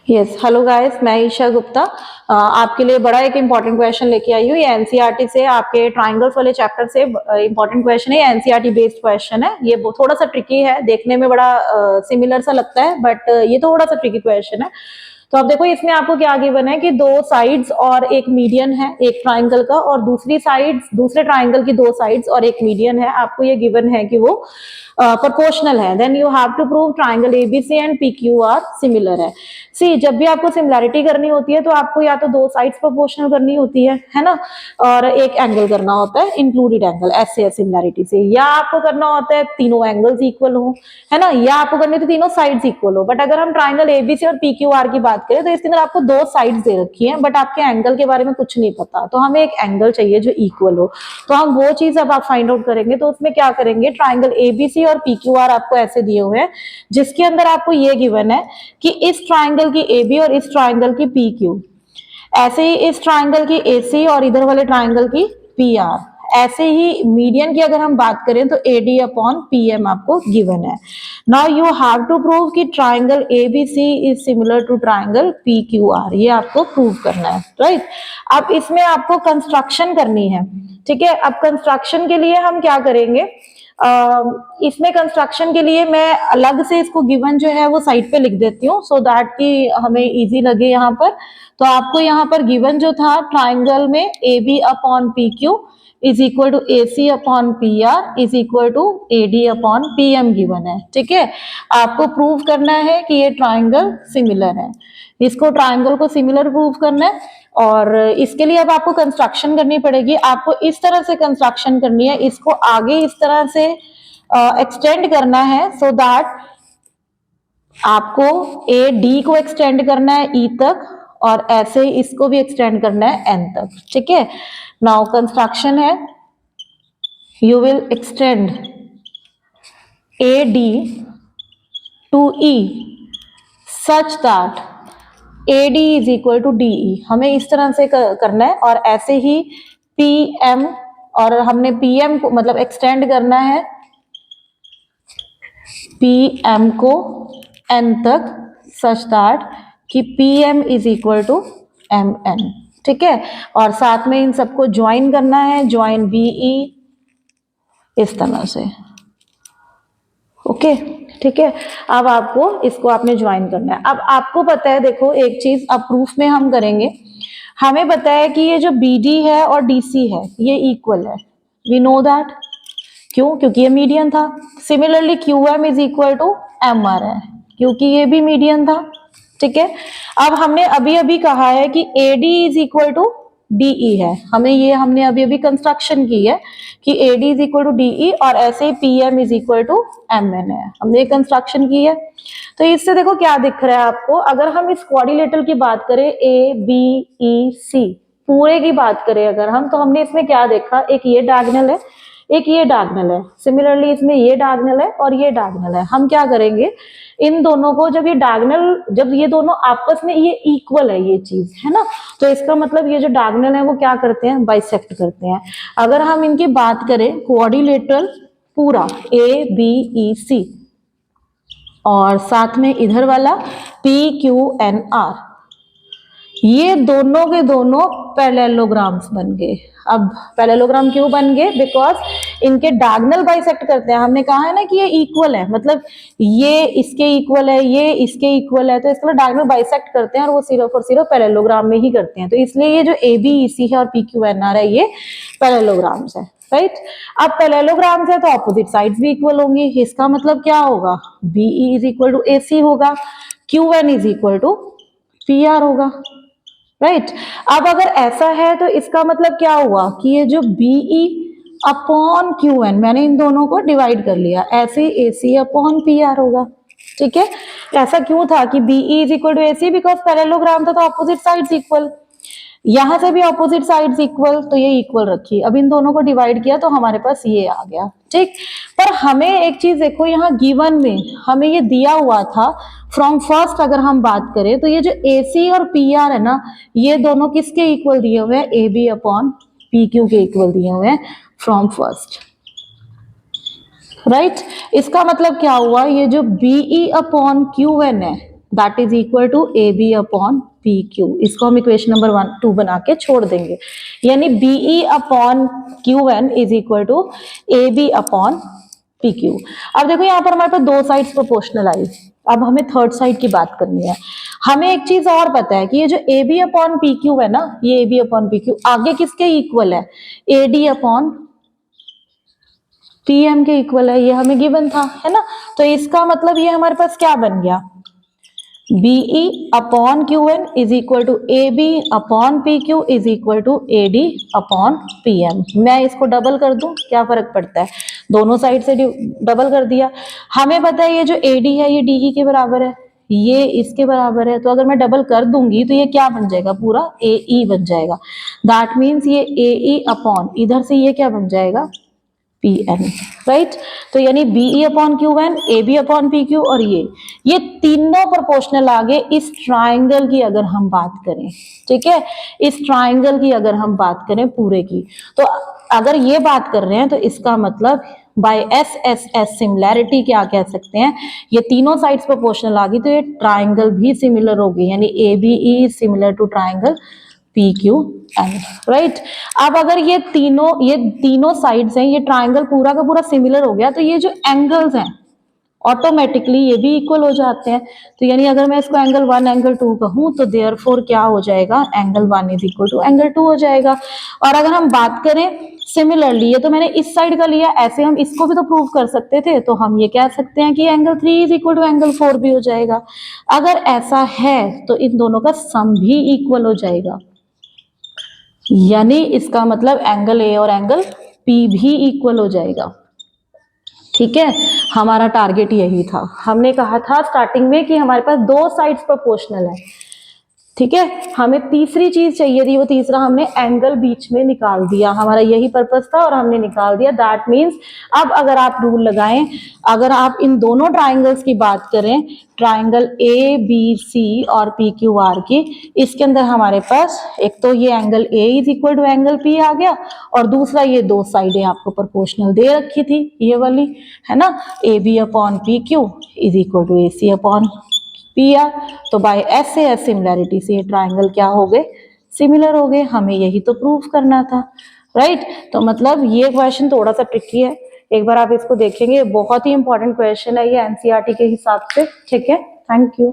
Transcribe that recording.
Yes, hello guys, मैं ईशा गुप्ता आपके लिए बड़ा एक इम्पॉर्टेंट क्वेश्चन लेके आई हूँ। ये एनसीईआरटी से आपके ट्राइंगल्स वाले चैप्टर से इम्पॉर्टेंट क्वेश्चन है। एनसीईआरटी बेस्ड क्वेश्चन है। ये थोड़ा सा ट्रिकी है, देखने में बड़ा सिमिलर सा लगता है, बट ये थोड़ा सा ट्रिकी क्वेश्चन है। तो अब देखो, इसमें आपको क्या गिवन है कि दो साइड्स और एक मीडियन है एक ट्राइंगल का, और दूसरी साइड्स, दूसरे ट्राइंगल की दो साइड्स और एक मीडियन है। आपको ये गिवन है कि वो प्रोपोर्शनल है। Then you have to prove triangle ABC and PQR similar है। सी, जब भी आपको सिमिलैरिटी करनी होती है तो आपको या तो दो साइड्स प्रोपोर्शनल करनी होती है ना, और एक एंगल करना होता है इंक्लूडेड एंगल, ऐसे है सिमिलैरिटी से। या आपको करना होता है तीनों एंगल्स इक्वल हो, है ना, या आपको करनी थी तीनों साइड्स इक्वल हो। बट अगर हम ट्राइंगल एबीसी और पीक्यूआर की बात करें तो इसके अंदर आपको दो साइड्स दे रखी है, बट आपके एंगल के बारे में कुछ नहीं पता, तो हमें एक एंगल चाहिए जो इक्वल हो। तो हम वो चीज अब आप फाइंड आउट करेंगे। तो उसमें क्या करेंगे, ट्राइंगल एबीसी और पीक्यूआर आपको ऐसे दिए हुए हैं, जिसके अंदर आपको ये गिवन है कि इस ट्राइंगल की AB और इस ट्राइंगल की PQ, ऐसे ही इस ट्राइंगल की AC और इधर वाले ट्राइंगल की PR, ऐसे ही मीडियन की अगर हम बात करें तो AD अपॉन PM आपको गिवन है। Now you have to prove कि triangle ABC is similar to triangle PQR, ये आपको प्रूव करना है, राइट। अब इसमें आपको कंस्ट्रक्शन करनी है, ठीक है। अब कंस्ट्रक्शन के लिए हम क्या करेंगे, इसमें कंस्ट्रक्शन के लिए मैं अलग से इसको गिवन जो है वो साइड पे लिख देती हूँ, सो दैट कि हमें इजी लगे यहाँ पर। तो आपको यहाँ पर गिवन जो था ट्राइंगल में AB upon PQ is equal to AC upon PR is equal to AD upon PM given है, ठीक है। आपको प्रूव करना है कि ये ट्राइंगल सिमिलर है, इसको ट्राइंगल को सिमिलर प्रूव करना है। और इसके लिए अब आपको कंस्ट्रक्शन करनी पड़ेगी। आपको इस तरह से कंस्ट्रक्शन करनी है, इसको आगे इस तरह से एक्सटेंड करना है, सो दैट आपको AD को एक्सटेंड करना है E तक, और ऐसे ही इसको भी एक्सटेंड करना है N तक, ठीक है। नाउ कंस्ट्रक्शन है, you will extend AD to E such that AD is equal to DE, हमें इस तरह से करना है। और ऐसे ही PM, और हमने PM को मतलब एक्सटेंड करना है PM को N तक सच दैट कि PM is equal to MN, ठीक है। और साथ में इन सबको ज्वाइन करना है, ज्वाइन BE इस तरह से, ओके, ठीक है। अब आपको इसको आपने ज्वाइन करना है। अब आपको पता है, देखो एक चीज अब प्रूफ में हम करेंगे, हमें पता है कि ये जो BD है और DC है ये इक्वल है, वी नो दैट। क्यों? क्योंकि ये मीडियन था। Similarly QM is equal to MR है, क्योंकि ये भी मीडियन था, ठीक है। अब हमने अभी अभी कहा है कि AD is equal to DE है, हमने अभी अभी कंस्ट्रक्शन की है कि AD is equal to DE, और ऐसे ही PM is equal to MN है, हमने कंस्ट्रक्शन की है। तो इससे देखो क्या दिख रहा है आपको, अगर हम इस क्वाड्रिलेटरल की बात करें ABEC पूरे की बात करें अगर हम, तो हमने इसमें क्या देखा, एक ये डायगोनल है, एक ये डायगोनल है। सिमिलरली इसमें ये डायगोनल है और ये डायगोनल है। हम क्या करेंगे, इन दोनों को जब ये डायगोनल, जब ये दोनों आपस में ये इक्वल है, ये चीज है ना, तो इसका मतलब ये जो डायगोनल है वो क्या करते हैं, बाइसेक्ट करते हैं। अगर हम इनकी बात करें क्वाड्रिलेटरल पूरा ABEC, और साथ में इधर वाला PQNR, ये दोनों के दोनों पैरेललोग्राम्स बन गए। अब पैरेललोग्राम क्यों बन गए, बिकॉज इनके डायगोनल बाइसेक्ट करते हैं। हमने कहा है ना कि ये इक्वल है, मतलब ये इसके इक्वल है, ये इसके इक्वल है, तो इसके लिए डायगोनल बाइसेक्ट करते हैं, और वो सिर्फ और सिर्फ पैरेललोग्राम में ही करते हैं। तो इसलिए ये जो ABEC है और PQNR है ये पैरेललोग्राम्स है, राइट। अब पैरेललोग्राम्स है तो ऑपोजिट साइड्स भी इक्वल होंगी। इसका मतलब क्या होगा, BE is equal to AC होगा, QN is equal to PR होगा, राइट। अब अगर ऐसा है तो इसका मतलब क्या हुआ कि ये जो BE अपॉन QN, मैंने इन दोनों को डिवाइड कर लिया, ऐसे AC अपॉन PR होगा, ठीक है। ऐसा क्यों था कि BE is equal to AC, because parallelogram था तो ऑपोजिट साइड्स इक्वल, यहां से भी ऑपोजिट साइड्स इक्वल, तो ये इक्वल रखी। अब इन दोनों को डिवाइड किया तो हमारे पास ये आ गया, ठीक। पर हमें एक चीज देखो, यहाँ गिवन में हमें ये दिया हुआ था फ्रॉम फर्स्ट, अगर हम बात करें तो ये जो AC और PR है ना, ये दोनों किसके इक्वल दिए हुए हैं, AB अपॉन PQ के इक्वल दिए हुए हैं फ्रॉम फर्स्ट, राइट। इसका मतलब क्या हुआ, ये जो BE अपॉन QN है that is equal to A B upon P Q. इसको हम इक्वेशन नंबर 2 बना के छोड़ देंगे, यानी BE upon Q N is equal to A B upon P Q. अब देखो यहाँ पर हमारे पास दो साइड्स प्रोपोर्शनल आई, अब हमें थर्ड साइड की बात करनी है। हमें एक चीज और पता है कि ये जो A B upon P Q है ना, ये A B upon P Q आगे किसके इक्वल है, A D upon P M के इक्वल है, ये हमें गिवन था, है ना। तो इसका मतलब ये हमारे पास क्या बन गया, BE upon Q N is equal to A B upon P Q is equal to A D upon P M. मैं इसको डबल कर दूं, क्या फर्क पड़ता है, दोनों साइड से डबल कर दिया। हमें पता है ये जो ए डी है ये डी ई के बराबर है, ये इसके बराबर है, तो अगर मैं डबल कर दूंगी तो ये क्या बन जाएगा, पूरा ए ई बन जाएगा। दैट मीन्स ये ए ई अपॉन इधर से ये क्या बन जाएगा, पी एन, राइट। तो यानी BE upon Q N, A B upon P Q और ये तीनों प्रोपोर्शनल आ गए इस ट्राइंगल की अगर हम बात करें, ठीक है, इस ट्राइंगल की अगर हम बात करें पूरे की। तो अगर ये बात कर रहे हैं तो इसका मतलब by S S S similarity क्या कह सकते हैं, ये तीनों साइड्स प्रोपोर्शनल आ गई तो ये ट्राइंगल भी सिमिलर होगी, यानी A B E similar to triangle P Q N, right. अब अगर ये तीनों साइड्स हैं, ये ट्राइंगल पूरा का पूरा सिमिलर हो गया, तो ये जो एंगल्स हैं ऑटोमेटिकली ये भी इक्वल हो जाते हैं। तो यानी अगर मैं इसको एंगल 1 एंगल 2 कहूं तो देयरफॉर क्या हो जाएगा, angle 1 is equal to angle 2 हो जाएगा। और अगर हम बात करें सिमिलरली, ये तो मैंने इस साइड का लिया, ऐसे हम इसको भी तो प्रूव कर सकते थे, तो हम ये कह सकते हैं कि angle 3 is equal to angle 4 भी हो जाएगा। अगर ऐसा है तो इन दोनों का सम भी इक्वल हो जाएगा, यानी इसका मतलब एंगल ए और एंगल पी भी इक्वल हो जाएगा, ठीक है। हमारा टारगेट यही था, हमने कहा था स्टार्टिंग में कि हमारे पास दो साइड्स प्रोपोर्शनल है, ठीक है। हमें तीसरी चीज चाहिए थी, वो तीसरा हमने एंगल बीच में निकाल दिया, हमारा यही पर्पस था और हमने निकाल दिया। दैट मीन्स अब अगर आप रूल लगाएं, अगर आप इन दोनों ट्राइंगल्स की बात करें, ट्राइंगल ए बी सी और पी क्यू आर की, इसके अंदर हमारे पास एक तो ये angle A is equal to angle P आ गया, और दूसरा ये दो साइडें आपको प्रोपोर्शनल दे रखी थी ये वाली, है ना, A B upon P Q is equal to A C upon P R. तो by S A S similarity से ये ट्राइंगल क्या हो गए, सिमिलर हो गए। हमें यही तो प्रूफ करना था, राइट। तो मतलब ये क्वेश्चन थोड़ा सा ट्रिकी है, एक बार आप इसको देखेंगे, बहुत ही इंपॉर्टेंट क्वेश्चन है ये एनसीईआरटी के हिसाब से, ठीक है। Thank you.